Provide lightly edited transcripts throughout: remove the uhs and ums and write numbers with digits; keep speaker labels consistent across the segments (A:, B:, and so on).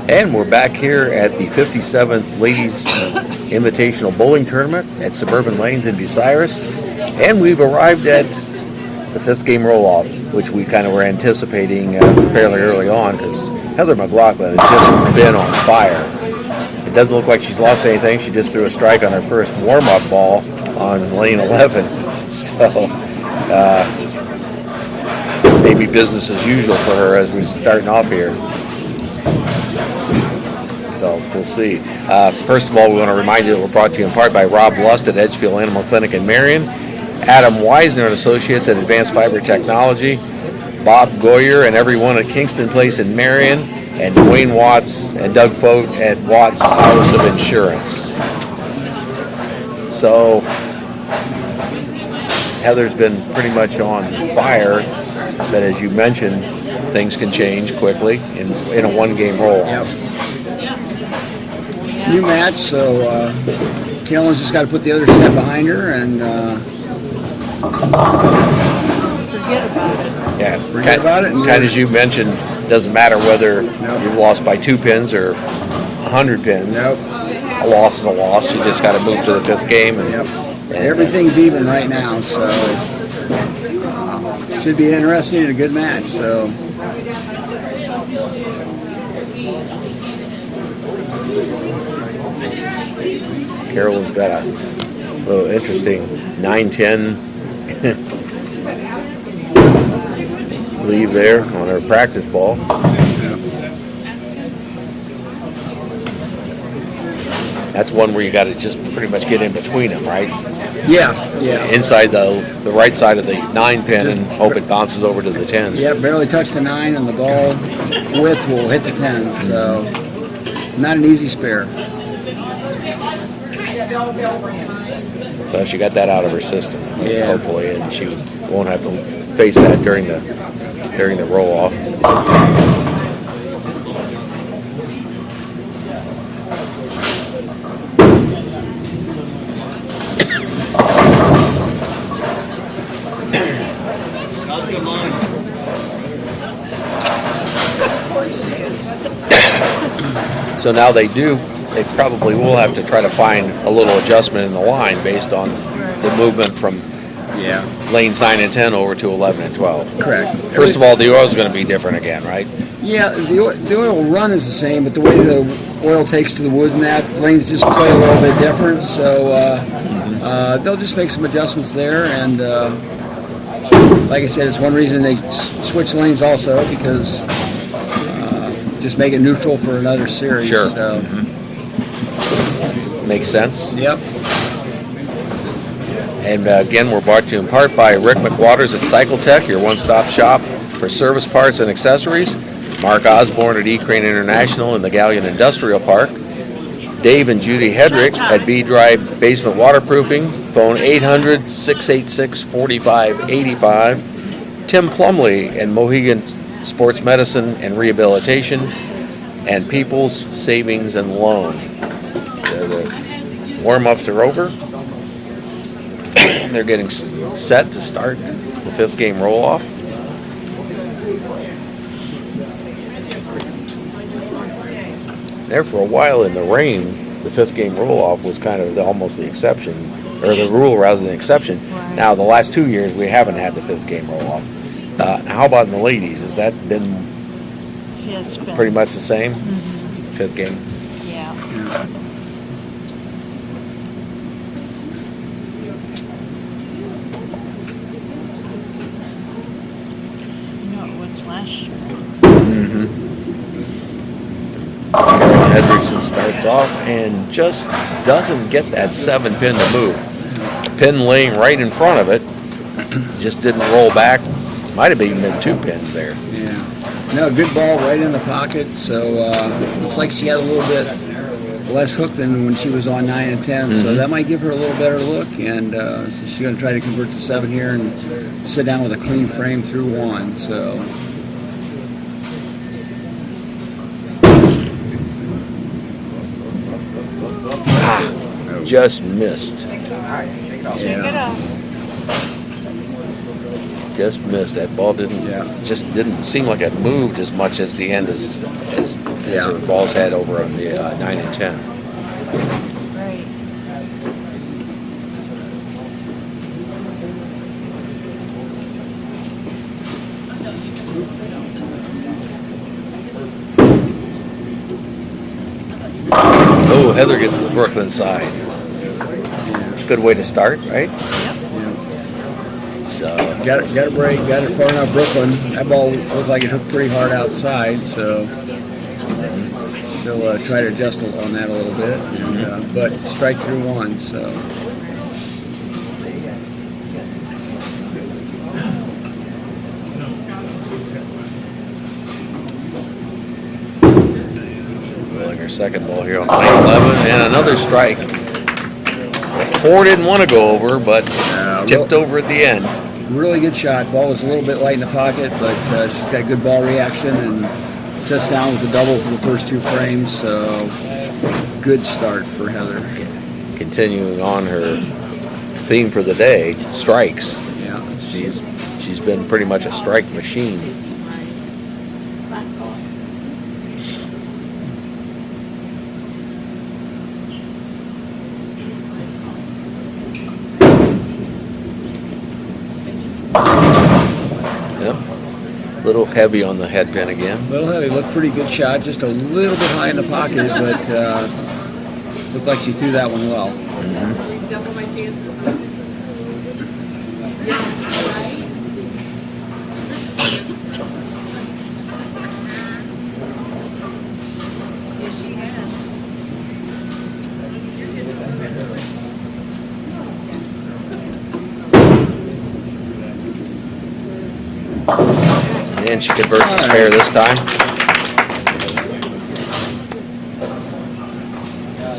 A: And we're back here at the 57th Ladies Invitational Bowling Tournament at Suburban Lanes in Bucyrus. And we've arrived at the 5th game roll-off, which we kind of were anticipating fairly early on because Heather Mclaughlin has just been on fire. It doesn't look like she's lost anything. She just threw a strike on her first warm-up ball on lane 11. So maybe business as usual for her as we're starting off here. So we'll see. First of all, we want to remind you that we're brought to you in part by Rob Lust at Edgefield Animal Clinic in Marion, Adam Weisner and Associates at Advanced Fiber Technology, Bob Goyer and everyone at Kingston Place in Marion, and Dwayne Watts and Doug Fote at Watts House of Insurance. So Heather's been pretty much on fire, but as you mentioned, things can change quickly in a one-game roll.
B: Yep. New match, so Carolyn's just got to put the other set behind her and
C: forget about it.
B: Yeah, forget about it.
A: Kind of as you mentioned, doesn't matter whether you've lost by 2 pins or 100 pins.
B: Nope.
A: A loss is a loss. You just got to move to the 5th game. And,
B: and everything's even right now, so should be interesting and a good match. So.
A: Carolyn's got a little interesting 9-10 leave there on her practice ball. That's one where you got to just pretty much get in between them, right?
B: Yeah.
A: Inside the right side of the 9-pin and hope it bounces over to the 10.
B: Yeah, barely touch the 9 and the ball width will hit the 10. So not an easy spare.
A: Well, she got that out of her system, hopefully, and she won't have to face that during the roll-off. So now they probably will have to try to find a little adjustment in the line based on the movement from lanes 9 and 10 over to 11 and 12.
B: Correct.
A: First of all, the oil is going to be different again, right?
B: Yeah, the oil run is the same, but the way the oil takes to the wood and that, lanes just play a little bit different. So they'll just make some adjustments there. And like I said, it's one reason they switch lanes also, because just make it neutral for another series.
A: Sure.
B: So.
A: Makes sense.
B: Yep.
A: And again, we're brought to you in part by Rick McWaters at Cycle Tech, your one-stop shop for service parts and accessories. Mark Osborne at E-Crane International in the Galleon Industrial Park. Dave and Judy Hedrick at B-Drive Basement Waterproofing. Phone 800-686-4585. Tim Plumley and Mohegan Sports Medicine and Rehabilitation. And People's Savings and Loan. So the warm-ups are over. They're getting set to start the 5th game roll-off. There for a while in the rain, the 5th game roll-off was kind of almost the exception, or the rule rather than the exception. Now, the last 2 years, we haven't had the 5th game roll-off. How about in the ladies? Has that been pretty much the same? 5th game?
C: Yeah. Last year.
A: Carolyn Hendrickson starts off and just doesn't get that 7-pin to move. Pin laying right in front of it, just didn't roll back. Might have even been 2 pins there.
B: Yeah. No, good ball right in the pocket. So looks like she had a little bit less hook than when she was on 9 and 10. So that might give her a little better look. And so she's going to try to convert to 7 here and sit down with a clean frame through 1. So.
A: Just missed.
C: Yeah.
A: just missed. That ball didn't seem like it moved as much as the end as her balls had over on the 9 and 10.
C: Right.
A: Oh, Heather gets the Brooklyn side. Good way to start, right? So
B: Got a break, got it far enough Brooklyn. That ball looked like it hooked pretty hard outside, so she'll try to adjust on that a little bit. And, but strike through one, so.
A: rolling her second ball here on line 11, and another strike. Well, 4 didn't want to go over, but tipped over at the end.
B: Really good shot. Ball was a little bit light in the pocket, but she's got good ball reaction and sits down with the double for the first 2 frames. So good start for Heather.
A: Continuing on her theme for the day, strikes.
B: Yeah,
A: She's been pretty much a strike machine. Little heavy on the head pin again.
B: A little heavy. Looked pretty good shot. Just a little bit high in the pocket, but looked like she threw that one well.
C: Double my chances. Yes, she has.
A: And she converts the spare this time.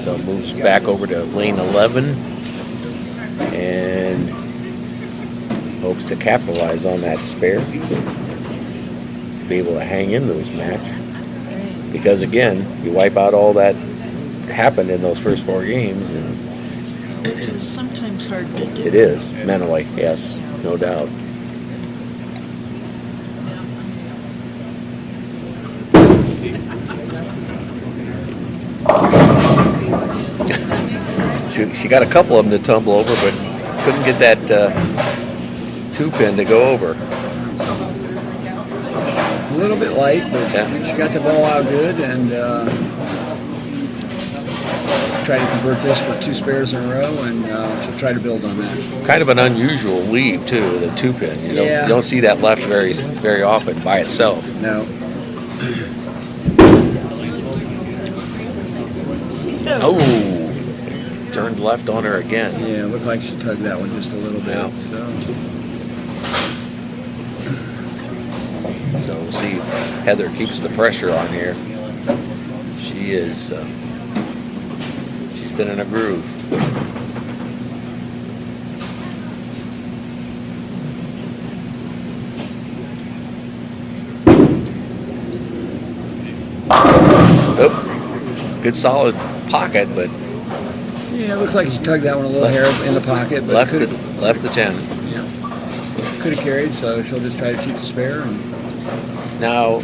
A: So moves back over to lane 11 and hopes to capitalize on that spare. Be able to hang in this match. Because again, you wipe out all that happened in those first 4 games, and
C: It is sometimes hard to do.
A: it is, mentally, yes, no doubt. She got a couple of them to tumble over, but couldn't get that 2-pin to go over.
B: A little bit light, but she got the ball out good and try to convert this for 2 spares in a row, and she'll try to build on that.
A: Kind of an unusual leave too, the 2-pin. You don't see that left very often by itself.
B: No.
A: Oh, turned left on her again.
B: Yeah, it looked like she tugged that one just a little bit.
A: Yeah. So we'll see if Heather keeps the pressure on here. She is. She's been in a groove. Oh, good solid pocket, but
B: yeah, it looks like she tugged that one a little hair in the pocket, but
A: left the 10.
B: Yeah, could have carried, so she'll just try to shoot the spare. And
A: Now,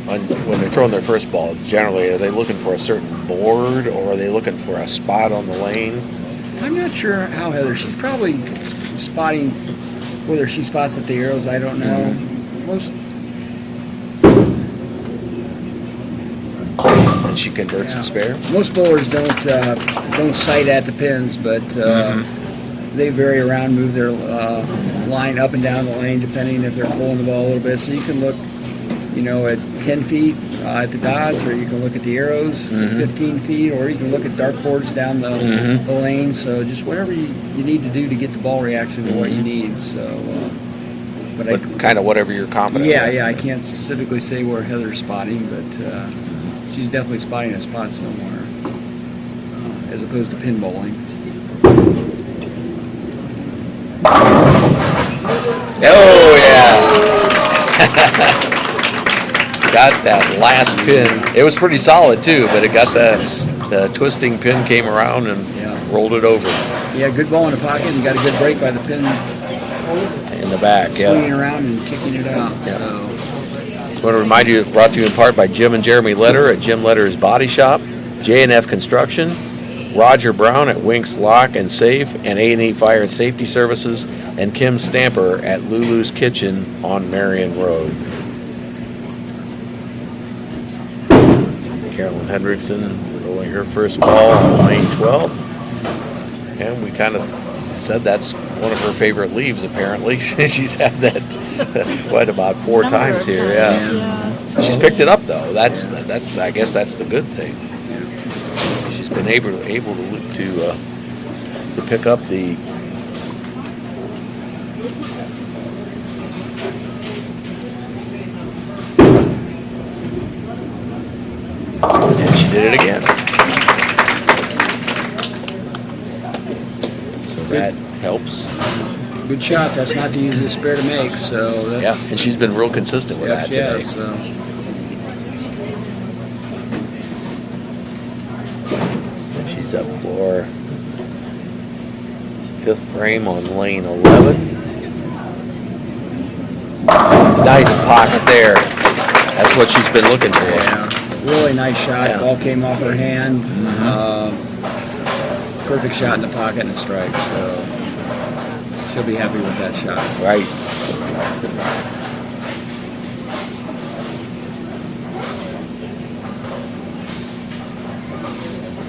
A: when they're throwing their first ball, generally, are they looking for a certain board, or are they looking for a spot on the lane?
B: I'm not sure how Heather. She's probably spotting whether she spots at the arrows. I don't know.
A: And she converts the spare.
B: Most bowlers don't sight at the pins, but they vary around, move their line up and down the lane depending if they're pulling the ball a little bit. So you can look, at 10 feet at the dots, or you can look at the arrows at 15 feet, or you can look at dartboards down the lane. So just whatever you need to do to get the ball reaction to what you need. So,
A: but kind of whatever you're confident.
B: Yeah. I can't specifically say where Heather's spotting, but she's definitely spotting a spot somewhere, as opposed to pin bowling.
A: Oh yeah. Got that last pin. It was pretty solid too, but it got the twisting pin came around and rolled it over.
B: Yeah, good ball in the pocket and got a good break by the
A: in the back.
B: swinging
A: Yeah.
B: around and kicking it out.
A: Yeah.
B: So.
A: I want to remind you, brought to you in part by Jim and Jeremy Letter at Jim Letter's Body Shop, J&F Construction, Roger Brown at Winks Lock and Safe, and A&E Fire and Safety Services, and Kim Stamper at Lulu's Kitchen on Marion Road. Carolyn Hendrickson rolling her first ball on lane 12. And we kind of said that's one of her favorite leaves, apparently. She's had that, what, about 4
C: Number
A: times
C: of
A: here,
C: times,
A: yeah. She's picked it up, though. That's I guess that's the good thing. She's been able to pick up the and she did it again. So that helps.
B: Good shot. That's not the easiest spare to make. So that's,
A: Yeah, and she's been real consistent with that
B: yeah.
A: today.
B: So
A: She's up for 5th frame on lane 11. Nice pocket there. That's what she's been looking for.
B: yeah, really nice shot.
A: Yeah.
B: Ball came off her hand. Perfect shot in the pocket and a strike. So she'll be happy with that shot.
A: Right.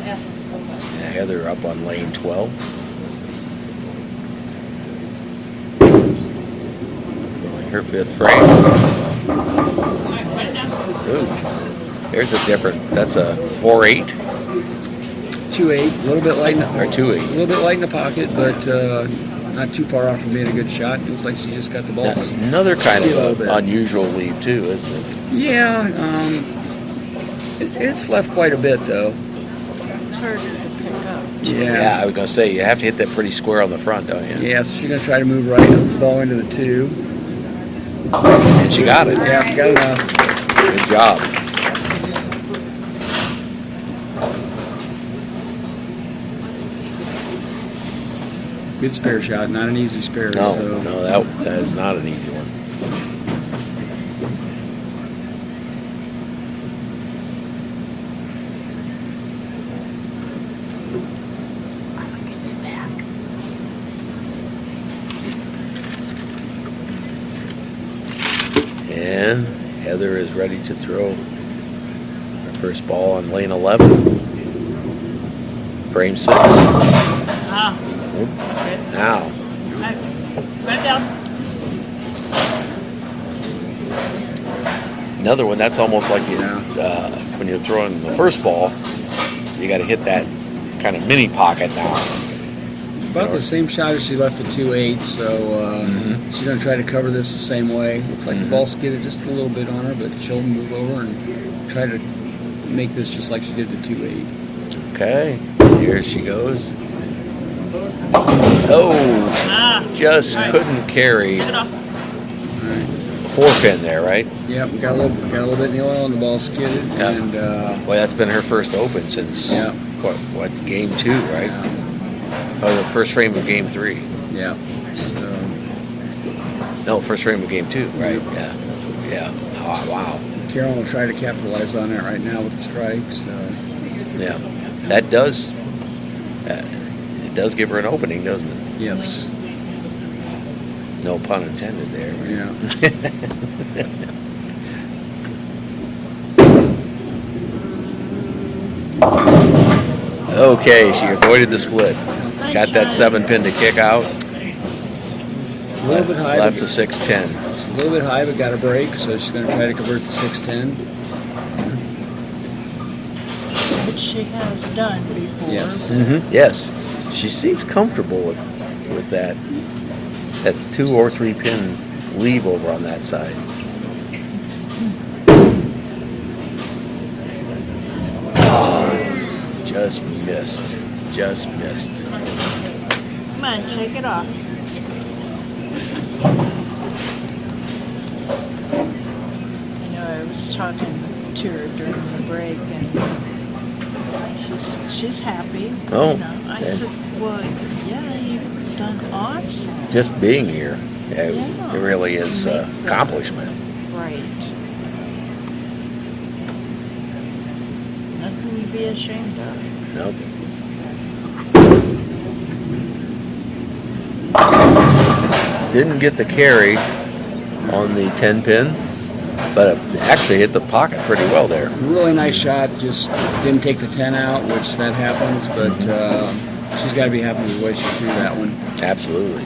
A: Yeah, Heather up on lane 12. Her 5th frame. Ooh, there's a different, that's a 4-8
B: 2-8, a little bit light.
A: or 2-8.
B: A little bit light in the pocket, but not too far off from being a good shot. Looks like she just got the ball.
A: That's another kind
B: Steal a
A: of
B: little bit.
A: unusual lead too, isn't it?
B: Yeah, it's left quite a bit though.
C: It's harder to pick up.
A: Yeah, I was gonna say you have to hit that pretty square on the front, don't you?
B: Yeah, so she's gonna try to move right, hook the ball into the 2.
A: And she got it.
B: Yeah, got enough.
A: Good job.
B: Good spare shot, not an easy spare.
A: No,
B: So.
A: no, that is not an easy one. And Heather is ready to throw her first ball on lane 11. Frame 6.
C: Ah, okay.
A: Now,
C: Right down.
A: another one, that's almost like you,
B: Yeah.
A: when you're throwing the first ball, you got to hit that kind of mini pocket now.
B: About the same shot as she left the 2-8, so she's going to try to cover this the same way. Looks like the ball skidded just a little bit on her, but she'll move over and try to make this just like she did the 2-8.
A: Okay, here she goes. Oh, just couldn't carry
C: Take it off.
A: the 4-pin there, right?
B: Yep, got a little bit in the oil and the ball skidded.
A: Yeah.
B: And
A: Boy, that's been her first open since,
B: Yeah.
A: what, game 2, right? Oh, the first frame of game 3.
B: yeah, so
A: No, first frame of game 2, right? Yeah. Yeah. Oh, wow.
B: Carolyn will try to capitalize on that right now with the strikes.
A: Yeah. That does, it does give her an opening, doesn't it?
B: Yes,
A: No pun intended there.
B: yeah.
A: Okay, she avoided the split. Got that
C: Sunshine.
A: 7-pin to kick out.
B: A little bit high,
A: Left
B: but,
A: to 610.
B: a little bit high, but got a break, so she's going to try to convert to 610.
C: Which she has done before.
B: Yes.
A: Yes, she seems comfortable with that 2 or 3 pin leave over on that side. Oh, just missed. Just missed.
C: Come on, shake it off. I know I was talking to her during the break, and she's happy.
A: Oh,
C: You know. I
A: okay.
C: said, well, yeah, done awesome.
A: Just being here, it
C: Yeah.
A: really is
C: Make
A: an accomplishment.
C: Right. Nothing to be ashamed of.
A: Nope. Didn't get the carry on the 10 pin, but it actually hit the pocket pretty well there.
B: Really nice shot. Just didn't take the 10 out, which that happens, but she's got to be happy with the way she threw that one.
A: Absolutely.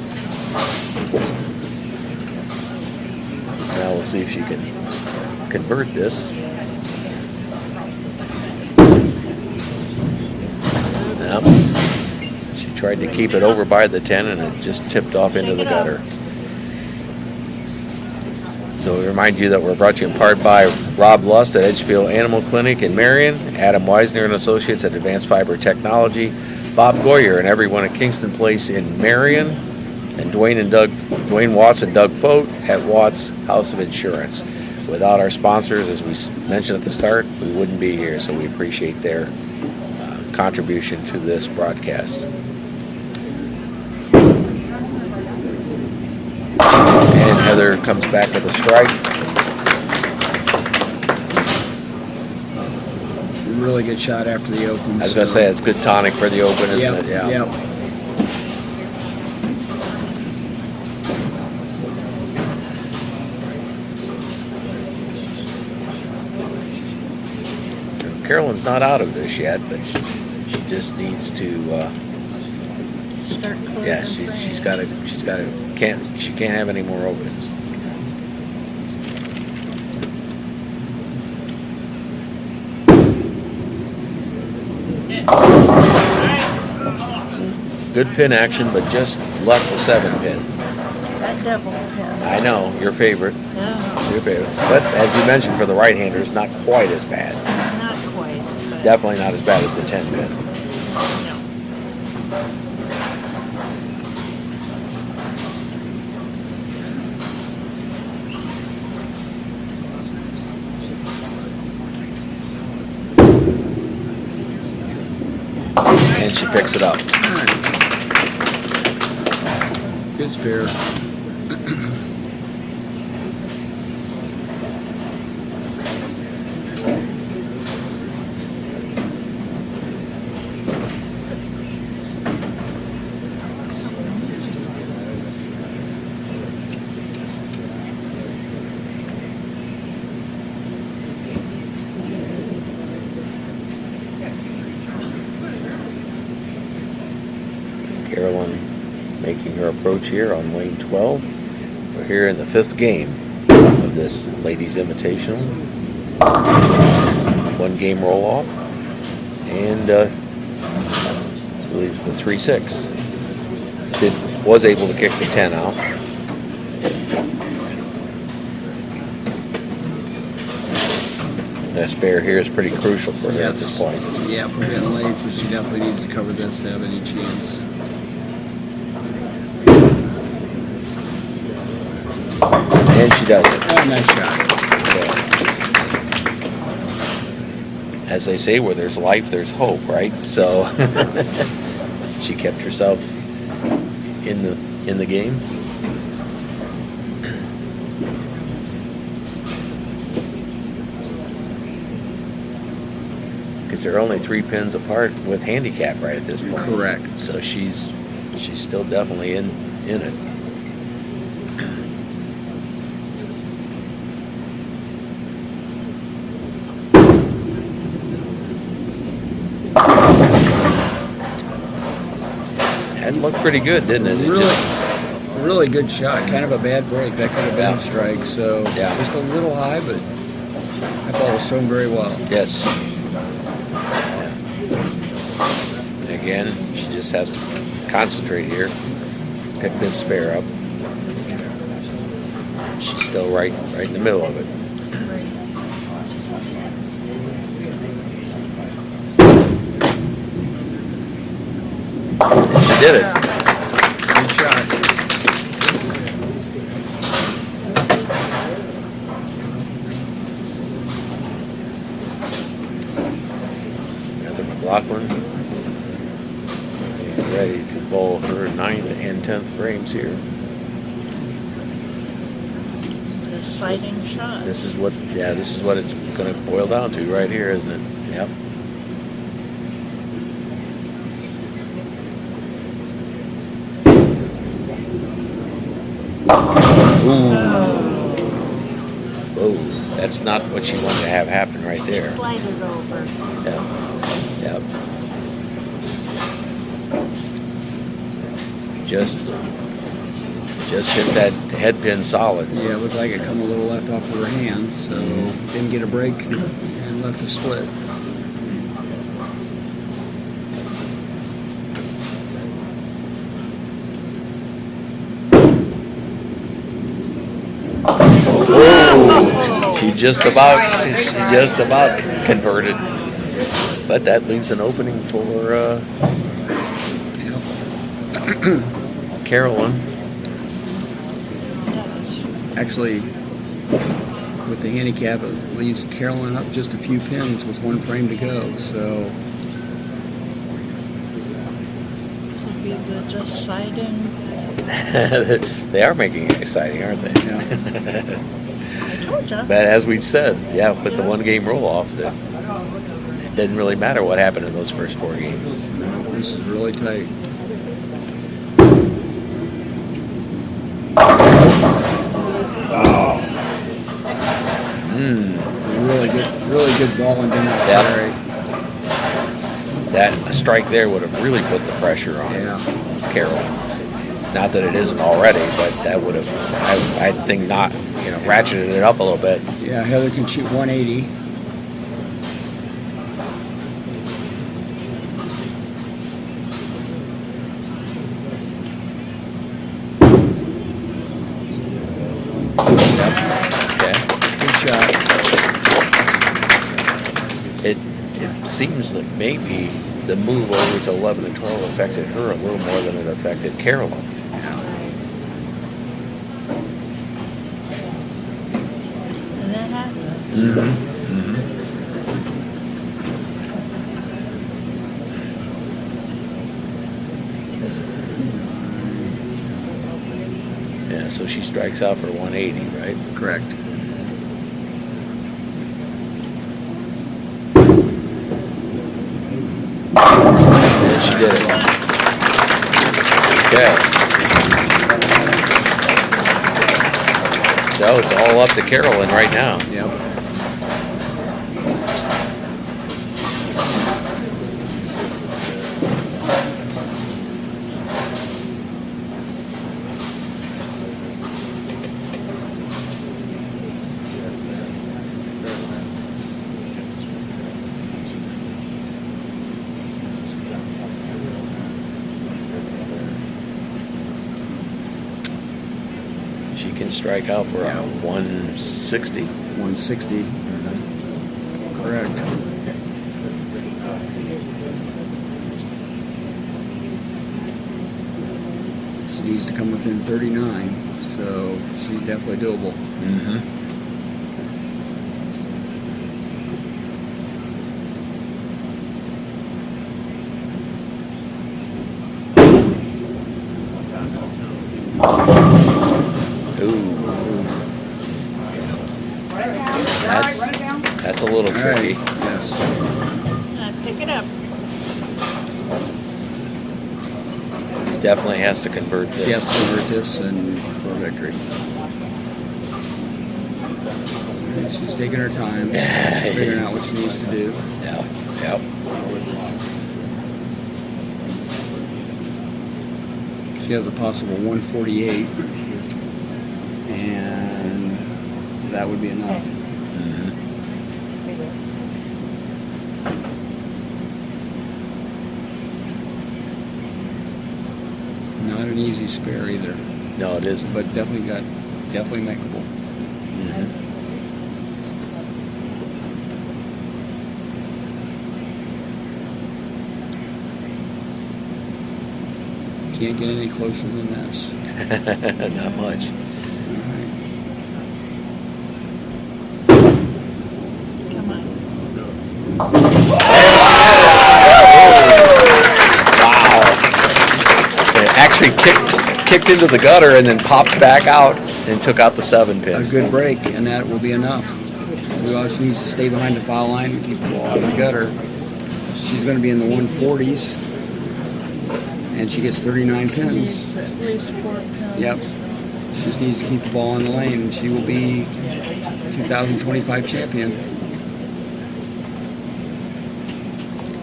A: Now we'll see if she can convert this. Nope. She tried to keep it over by the 10 and it just tipped off into the gutter. So we remind you that we're brought to you in part by Rob Lust at Edgefield Animal Clinic in Marion, Adam Weisner and Associates at Advanced Fiber Technology, Bob Goyer and everyone at Kingston Place in Marion, and Dwayne Watts and Doug Fote at Watts House of Insurance. Without our sponsors, as we mentioned at the start, we wouldn't be here, so we appreciate their contribution to this broadcast. And Heather comes back with a strike.
B: Really good shot after the open.
A: I was going to say, it's good tonic for the open, isn't
B: Yep,
A: it? Yeah.
B: yep.
A: Carolyn's not out of this yet, but she just needs to.
C: Start closing
A: Yeah, she can't have any more opens. Good pin action, but just left the 7 pin.
C: That double pin.
A: I know, your favorite.
C: Yeah,
A: Your favorite. But as you mentioned, for the right-handers, not quite as bad.
C: not quite. But
A: Definitely not as bad as the 10 pin.
C: no.
A: And she picks it up.
B: Good spare.
A: Carolyn making her approach here on lane 12. We're here in the 5th game of this ladies invitational. 1 game roll off, and I believe it's the 3-6. Was able to kick the 10 out. That spare here is pretty crucial for her at this point.
B: Yeah, we're getting late, so she definitely needs to cover this to have any chance.
A: And she does it.
B: Oh, nice shot.
A: Yeah. As they say, where there's life, there's hope, right? So she kept herself in the game. Because they're only 3 pins apart with handicap right at this point.
B: Correct.
A: So she's still definitely in it. That looked pretty good, didn't it?
B: Really good shot. Kind of a bad break. That could have been a strike. So
A: Yeah.
B: just a little high, but that ball was thrown very well.
A: Yes. Yeah. Again, she just has to concentrate here. Pick this spare up. She's still right in the middle of it. And she did it.
B: Good shot.
A: Another Mclaughlin. ready to bowl her 9th and 10th frames here.
C: Deciding shot.
A: This is what it's going to boil down to right here, isn't it? Yep. Ooh. Whoa, that's not what she wanted to have happen right there.
C: Slide it over.
A: Yep. Yep. Just hit that head pin solid.
B: Yeah, it looked like it come a little left off of her hand, so didn't get a break and left the split.
A: Oh, she just about converted, but that leaves an opening for Carolyn.
B: Actually, with the handicap, it leaves Carolyn up just a few pins with 1 frame to go. So
C: This will be the deciding.
A: They are making it exciting, aren't they?
B: yeah,
C: I told you.
A: But as we said, with the 1-game roll-off, it didn't really matter what happened in those first 4 games.
B: no, this is really tight. Really good ball and did not carry.
A: That a strike there would have really put the pressure on Carolyn. Not that it isn't already, but that would have, I think, not ratcheted it up a little bit.
B: Yeah, Heather can shoot 180.
A: Okay.
B: Good shot.
A: It seems that maybe the move over to 11 and 12 affected her a little more than it affected Carolyn.
C: And that happens.
A: Mm-hmm. Yeah, so she strikes out for 180, right?
B: Correct.
A: Yeah, she did it. Okay. So it's all up to Carolyn right now.
B: Yep.
A: She can strike out for 160.
B: 160. Correct. She needs to come within 39, so she's definitely doable.
A: Mm-hmm. That's a little tricky.
B: Yes.
C: Pick it up.
A: He definitely has to convert this.
B: Yes, convert this and for victory. She's taking her time. She's figuring out what she needs to do.
A: Yeah. Yep.
B: She has a possible 148, and that would be enough.
A: Mm-hmm.
B: Not an easy spare either,
A: No, it isn't.
B: but definitely makeable.
A: Mm-hmm.
B: Can't get any closer than this.
A: Not much.
C: Come on.
A: Wow. kicked into the gutter and then popped back out and took out the 7
B: A
A: pin.
B: good break, and that will be enough. She needs to stay behind the foul line and keep the ball out of the gutter. She's going to be in the 140s, and she gets 39 pins.
C: Needs at least 4 pins.
B: Yep. She just needs to keep the ball in the lane, and she will be 2025 champion.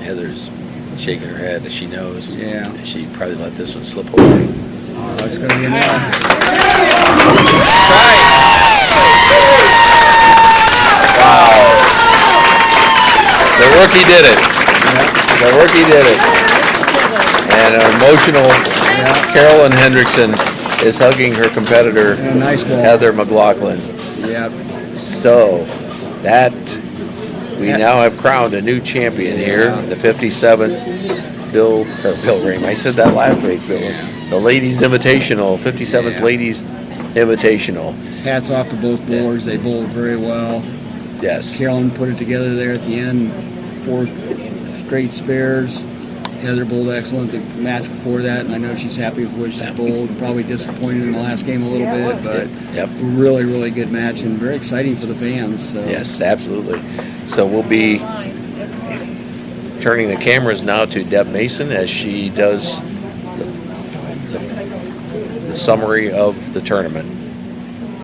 A: Heather's shaking her head as she knows.
B: Yeah.
A: She'd probably let this one slip away.
B: Oh, it's going to be enough.
A: Wow. The rookie did it. The rookie did it. And an emotional Carolyn Hendrickson is hugging her competitor,
B: And a nice ball.
A: Heather McLaughlin.
B: Yep.
A: So that we now have crowned a new champion here, the 57th Bill Graham. I said that last week, Bill. The Ladies Invitational, 57th
B: Yeah.
A: Ladies Invitational.
B: Hats off to both bowlers. They bowled very well.
A: Yes.
B: Carolyn put it together there at the end. 4 straight spares. Heather bowled excellent the match before that, and I know she's happy with what she's bowled. Probably disappointed in the last game a little bit, but
A: Yep.
B: really, really good match and very exciting for the fans. So.
A: Yes, absolutely. So we'll be turning the cameras now to Deb Mason as she does the summary of the tournament.